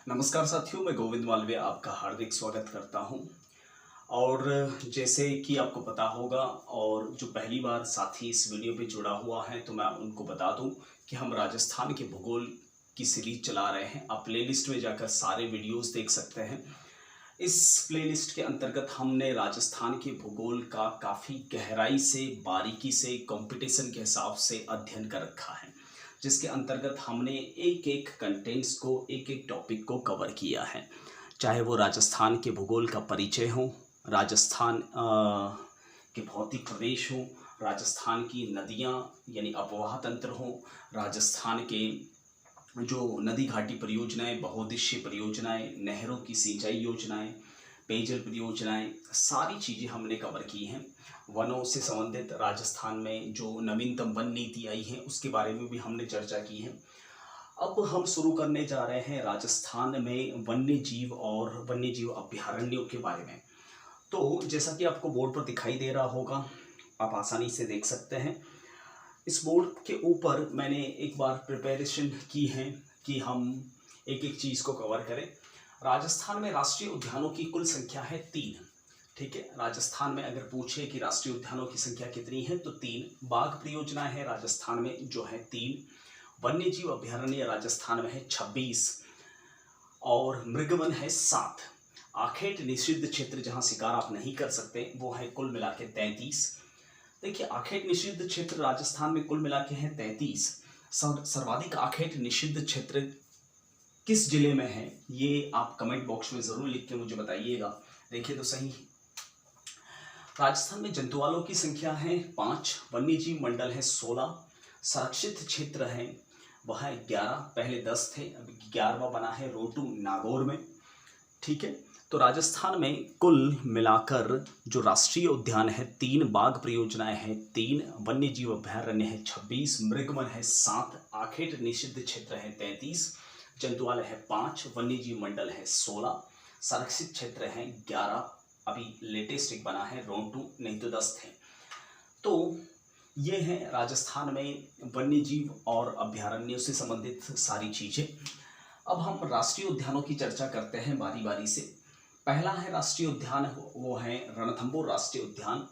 नमस्कार साथियों, मैं गोविंद मालवीय आपका हार्दिक स्वागत करता हूं। और जैसे कि आपको पता होगा और जो पहली बार साथी इस वीडियो पे जुड़ा हुआ है तो मैं उनको बता दूं कि हम राजस्थान के भूगोल की सीरीज चला रहे हैं। आप प्लेलिस्ट में जाकर सारे वीडियोस देख सकते हैं। इस प्लेलिस्ट के अंतर्गत हमने राजस्थान के भूगोल का काफ़ी गहराई से, बारीकी से, कंपटीशन के हिसाब से अध्ययन कर रखा है, जिसके अंतर्गत हमने एक एक कंटेंट्स को, एक एक टॉपिक को कवर किया है। चाहे वो राजस्थान के भूगोल का परिचय हो, राजस्थान के भौतिक प्रदेश हो, राजस्थान की नदियाँ यानी अपवाह तंत्र हो, राजस्थान के जो नदी घाटी परियोजनाएं, बहुउद्देशीय परियोजनाएं, नहरों की सिंचाई योजनाएं, पेयजल परियोजनाएं, सारी चीज़ें हमने कवर की हैं। वनों से संबंधित राजस्थान में जो नवीनतम वन नीति आई है उसके बारे में भी हमने चर्चा की है। अब हम शुरू करने जा रहे हैं राजस्थान में वन्य जीव और वन्य जीव अभ्यारण्यों के बारे में। तो जैसा कि आपको बोर्ड पर दिखाई दे रहा होगा, आप आसानी से देख सकते हैं। इस बोर्ड के ऊपर मैंने एक बार प्रिपरेशन की है कि हम एक एक चीज़ को कवर करें। राजस्थान में राष्ट्रीय उद्यानों की कुल संख्या है 3। ठीक है, राजस्थान में अगर पूछे कि राष्ट्रीय उद्यानों की संख्या कितनी है तो 3। बाघ परियोजना है राजस्थान में जो है 3। वन्य जीव अभ्यारण्य राजस्थान में है 26 और मृगवन है 7। आखेट निषिद्ध क्षेत्र जहाँ शिकार आप नहीं कर सकते वो है कुल मिला के 33। देखिए, आखेट निषिद्ध क्षेत्र राजस्थान में कुल मिला के हैं 33। सर्वाधिक आखेट निषिद्ध क्षेत्र किस जिले में है ये आप कमेंट बॉक्स में ज़रूर लिख के मुझे बताइएगा। देखिए तो सही, राजस्थान में जंतुआलों की संख्या है 5, वन्यजीव मंडल है 16, संरक्षित क्षेत्र है वह है 11। पहले 10 थे, अभी 11वां बना है रोटू नागौर में। ठीक है, तो राजस्थान में कुल मिलाकर जो राष्ट्रीय उद्यान है 3, बाघ परियोजनाएं हैं 3, वन्य जीव अभ्यारण्य है 26, मृगवन है 7, आखेट निषिद्ध क्षेत्र है 33, जंतुआलय है 5, वन्य जीव मंडल है 16, संरक्षित क्षेत्र है 11। अभी लेटेस्ट एक बना है रोंटू, नहीं तो 10 थे। तो ये है राजस्थान में वन्य जीव और अभ्यारण्यों से संबंधित सारी चीज़ें। अब हम राष्ट्रीय उद्यानों की चर्चा करते हैं बारी बारी से। पहला है राष्ट्रीय उद्यान, वो है रणथंभौर राष्ट्रीय उद्यान।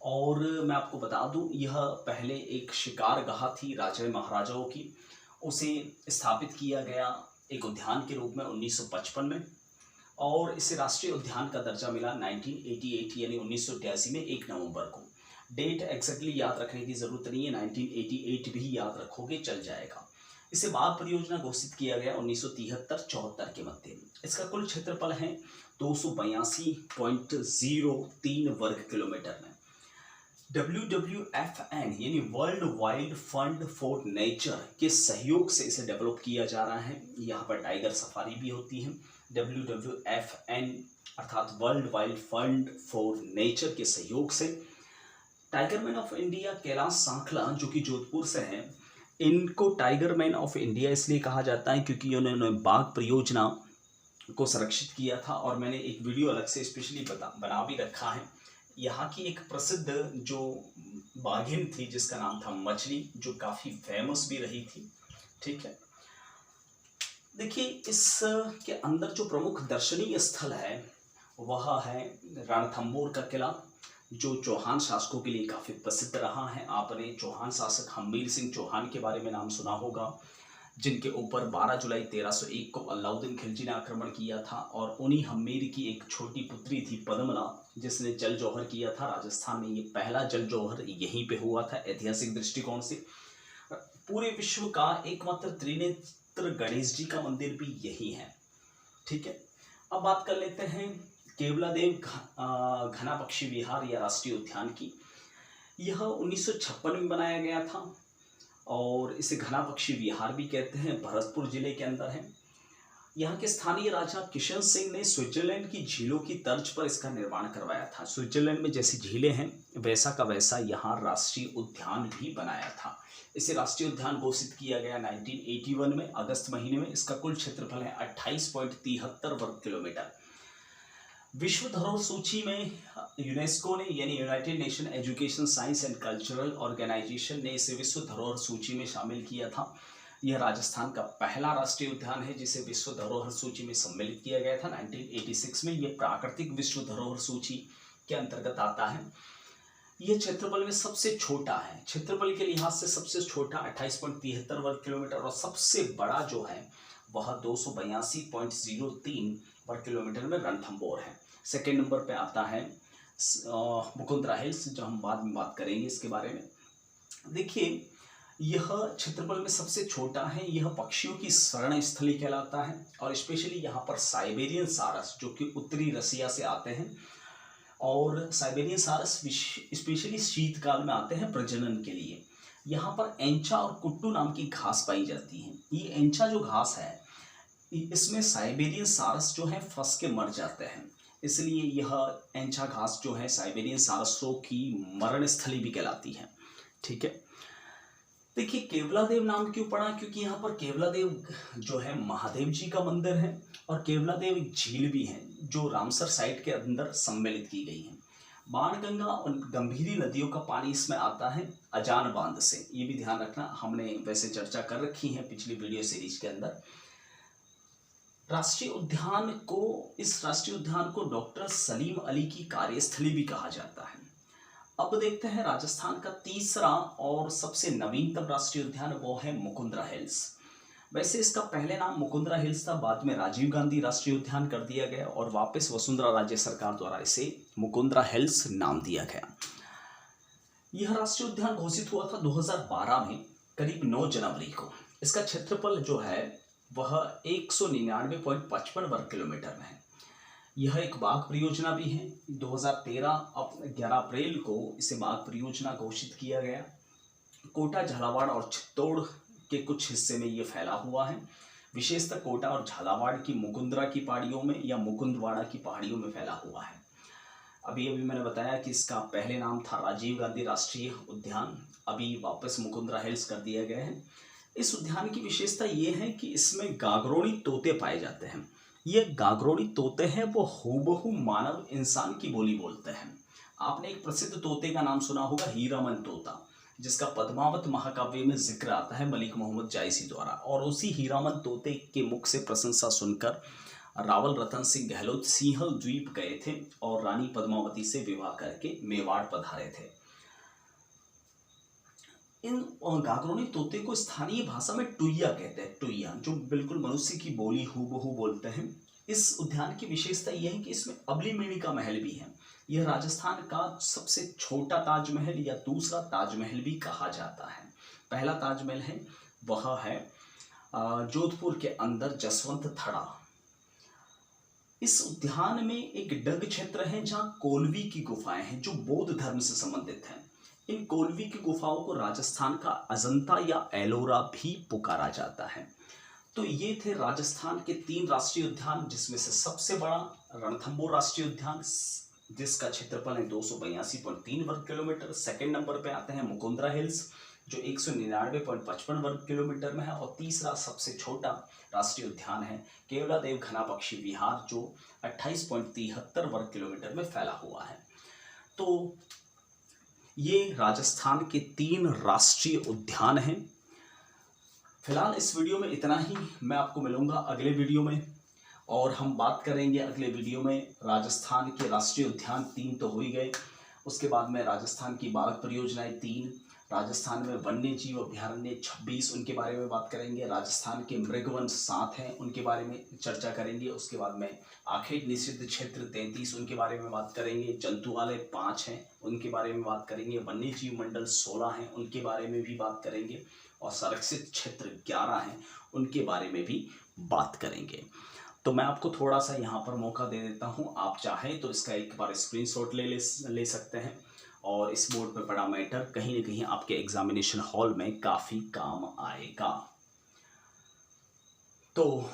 और मैं आपको बता दूं, यह पहले एक शिकार गाह थी राजा महाराजाओं की। उसे स्थापित किया गया एक उद्यान के रूप में 1955 में, और इसे राष्ट्रीय उद्यान का दर्जा मिला 1988 यानी 1983 में 1 नवंबर को। डेट एक्जैक्टली याद रखने की ज़रूरत नहीं है, 1988 भी याद रखोगे चल जाएगा। इसे बाघ परियोजना घोषित किया गया 1973-74 के मध्य। इसका कुल क्षेत्रफल है 282.03 वर्ग किलोमीटर में। WWFN यानी world wild fund for nature के सहयोग से इसे डेवलप किया जा रहा है। यहाँ पर टाइगर सफारी भी होती है। WWFN अर्थात world wild fund for nature के सहयोग से tiger man of India Kailash Sankhla, जो कि जोधपुर से हैं, इनको टाइगर मैन ऑफ इंडिया इसलिए कहा जाता है क्योंकि उन्होंने बाघ परियोजना को संरक्षित किया था। और मैंने एक वीडियो अलग से स्पेशली बना भी रखा है। यहाँ की एक प्रसिद्ध जो बाघिन थी जिसका नाम था मछली, जो काफ़ी फेमस भी रही थी। ठीक है, देखिए इसके अंदर जो प्रमुख दर्शनीय स्थल है वह है रणथंभौर का किला, जो चौहान शासकों के लिए काफ़ी प्रसिद्ध रहा है। आपने चौहान शासक हम्मीर सिंह चौहान के बारे में नाम सुना होगा, जिनके ऊपर 12 जुलाई 1301 को अलाउद्दीन खिलजी ने आक्रमण किया था। और उन्हीं हम्मीर की एक छोटी पुत्री थी पद्मला, जिसने जल जौहर किया था। राजस्थान में ये पहला जल जौहर यहीं पे हुआ था। ऐतिहासिक दृष्टिकोण से पूरे विश्व का एकमात्र त्रिनेत्र गणेश जी का मंदिर भी यही है। ठीक है, अब बात कर लेते हैं केवलादेव घना पक्षी विहार या राष्ट्रीय उद्यान की। यह 1956 में बनाया गया था और इसे घना पक्षी विहार भी कहते हैं। भरतपुर जिले के अंदर है। यहाँ के स्थानीय राजा किशन सिंह ने स्विट्जरलैंड की झीलों की तर्ज पर इसका निर्माण करवाया था। स्विट्जरलैंड में जैसी झीलें हैं वैसा का वैसा यहाँ राष्ट्रीय उद्यान भी बनाया था। इसे राष्ट्रीय उद्यान घोषित किया गया 1981 में अगस्त महीने में। इसका कुल क्षेत्रफल है 28.73 वर्ग किलोमीटर। विश्व धरोहर सूची में यूनेस्को ने यानी united nation education science and cultural organisation ने इसे विश्व धरोहर सूची में शामिल किया था यह राजस्थान का पहला राष्ट्रीय उद्यान है जिसे विश्व धरोहर सूची में सम्मिलित किया गया था 1986 में। यह प्राकृतिक विश्व धरोहर सूची के अंतर्गत आता है। यह क्षेत्रफल में सबसे छोटा है, क्षेत्रफल के लिहाज से सबसे छोटा 28.73 वर्ग किलोमीटर, और सबसे बड़ा जो है वह 282.03 वर्ग किलोमीटर में रणथंभौर है। सेकेंड नंबर पे आता है मुकुंदरा हिल्स, जो हम बाद में बात करेंगे इसके बारे में। देखिए, यह क्षेत्रफल में सबसे छोटा है, यह पक्षियों की शरण स्थली कहलाता है, और स्पेशली यहाँ पर साइबेरियन सारस जो कि उत्तरी रसिया से आते हैं, और साइबेरियन सारस स्पेशली शीतकाल में आते हैं प्रजनन के लिए। यहाँ पर एंचा और कुट्टू नाम की घास पाई जाती है। ये एंचा जो घास है, इसमें साइबेरियन सारस जो है फंस के मर जाते हैं, इसलिए यह एंचा घास जो है साइबेरियन सारसों की मरण स्थली भी कहलाती है। ठीक है, देखिए केवलादेव नाम क्यों पड़ा, क्योंकि यहाँ पर केवलादेव जो है महादेव जी का मंदिर है, और केवलादेव एक झील भी है जो रामसर साइट के अंदर सम्मिलित की गई है। बाणगंगा और गंभीरी नदियों का पानी इसमें आता है अजान बांध से, ये भी ध्यान रखना, हमने वैसे चर्चा कर रखी है पिछली वीडियो सीरीज के अंदर। इस राष्ट्रीय उद्यान को डॉक्टर सलीम अली की कार्यस्थली भी कहा जाता है। अब देखते हैं राजस्थान का तीसरा और सबसे नवीनतम राष्ट्रीय उद्यान, वो है मुकुंदरा हिल्स। वैसे इसका पहले नाम मुकुंदरा हिल्स था, बाद में राजीव गांधी राष्ट्रीय उद्यान कर दिया गया, और वापस वसुंधरा राज्य सरकार द्वारा इसे मुकुंदरा हिल्स नाम दिया गया। यह राष्ट्रीय उद्यान घोषित हुआ था 2012 में, करीब 9 जनवरी को। इसका क्षेत्रफल जो है वह 199.55 वर्ग किलोमीटर में है। यह एक बाघ परियोजना भी है। 11 अप्रैल को इसे बाघ परियोजना घोषित किया गया। कोटा, झालावाड़ और चित्तौड़ के कुछ हिस्से में ये फैला हुआ है। विशेषतः कोटा और झालावाड़ की मुकुंदरा की पहाड़ियों में या मुकुंदवाड़ा की पहाड़ियों में फैला हुआ है। अभी मैंने बताया कि इसका पहले नाम था राजीव गांधी राष्ट्रीय उद्यान, अभी वापस मुकुंदरा हिल्स कर दिया गया है। इस उद्यान की विशेषता ये है कि इसमें गागरोणी तोते पाए जाते हैं। ये गागरोणी तोते हैं वो हूबहू मानव इंसान की बोली बोलते हैं। आपने एक प्रसिद्ध तोते का नाम सुना होगा, हीरामन तोता, जिसका पद्मावत महाकाव्य में जिक्र आता है मलिक मोहम्मद जायसी द्वारा, और उसी हीरामन तोते के मुख से प्रशंसा सुनकर रावल रतन सिंह गहलोत सिंहल द्वीप गए थे और रानी पद्मावती से विवाह करके मेवाड़ पधारे थे। इन गागरोणी तोते को स्थानीय भाषा में टुईया कहते हैं, टुईया, जो बिल्कुल मनुष्य की बोली हूबहू बोलते हैं। इस उद्यान की विशेषता यह है कि इसमें अबली मेणी का महल भी है। यह राजस्थान का सबसे छोटा ताजमहल या दूसरा ताजमहल भी कहा जाता है। पहला ताजमहल है वह है जोधपुर के अंदर जसवंत थड़ा। इस उद्यान में एक डग क्षेत्र है जहाँ कोलवी की गुफाएं हैं जो बौद्ध धर्म से संबंधित हैं। इन कोलवी की गुफाओं को राजस्थान का अजंता या एलोरा भी पुकारा जाता है। तो ये थे राजस्थान के 3 राष्ट्रीय उद्यान, जिसमें से सबसे बड़ा रणथंभौर राष्ट्रीय उद्यान जिसका क्षेत्रफल है 282.3 वर्ग किलोमीटर। सेकंड नंबर पे आते हैं मुकुंदरा हिल्स जो 199.55 वर्ग किलोमीटर में है, और तीसरा सबसे छोटा राष्ट्रीय उद्यान है केवलादेव घना पक्षी विहार जो 28.73 वर्ग किलोमीटर में फैला हुआ है। तो ये राजस्थान के 3 राष्ट्रीय उद्यान हैं। फिलहाल इस वीडियो में इतना ही। मैं आपको मिलूंगा अगले वीडियो में, और हम बात करेंगे अगले वीडियो में राजस्थान के राष्ट्रीय उद्यान 3 तो हो ही गए, उसके बाद में राजस्थान की बाघ परियोजनाएं 3, राजस्थान में वन्य जीव अभ्यारण्य 26 उनके बारे में बात करेंगे, राजस्थान के मृगवन 7 हैं उनके बारे में चर्चा करेंगे, उसके बाद में आखेट निषिद्ध क्षेत्र 33 उनके बारे में बात करेंगे, जंतुआलय 5 हैं उनके बारे में बात करेंगे, वन्य जीव मंडल 16 हैं उनके बारे में भी बात करेंगे, और संरक्षित क्षेत्र 11 हैं उनके बारे में भी बात करेंगे। तो मैं आपको थोड़ा सा यहाँ पर मौका दे देता हूँ, आप चाहें तो इसका एक बार स्क्रीनशॉट ले सकते हैं, और इस बोर्ड पर पड़ा मैटर कहीं ना कहीं आपके एग्जामिनेशन हॉल में काफ़ी काम आएगा। तो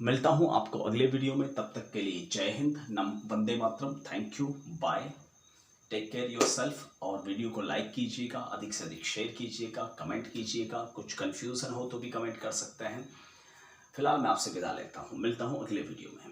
मिलता हूँ आपको अगले वीडियो में, तब तक के लिए जय हिंद, वंदे मातरम, thank you, bye, take care yourself. और वीडियो को लाइक कीजिएगा, अधिक से अधिक शेयर कीजिएगा, कमेंट कीजिएगा, कुछ कन्फ्यूज़न हो तो भी कमेंट कर सकते हैं। फिलहाल मैं आपसे विदा लेता हूँ, मिलता हूँ अगले वीडियो में।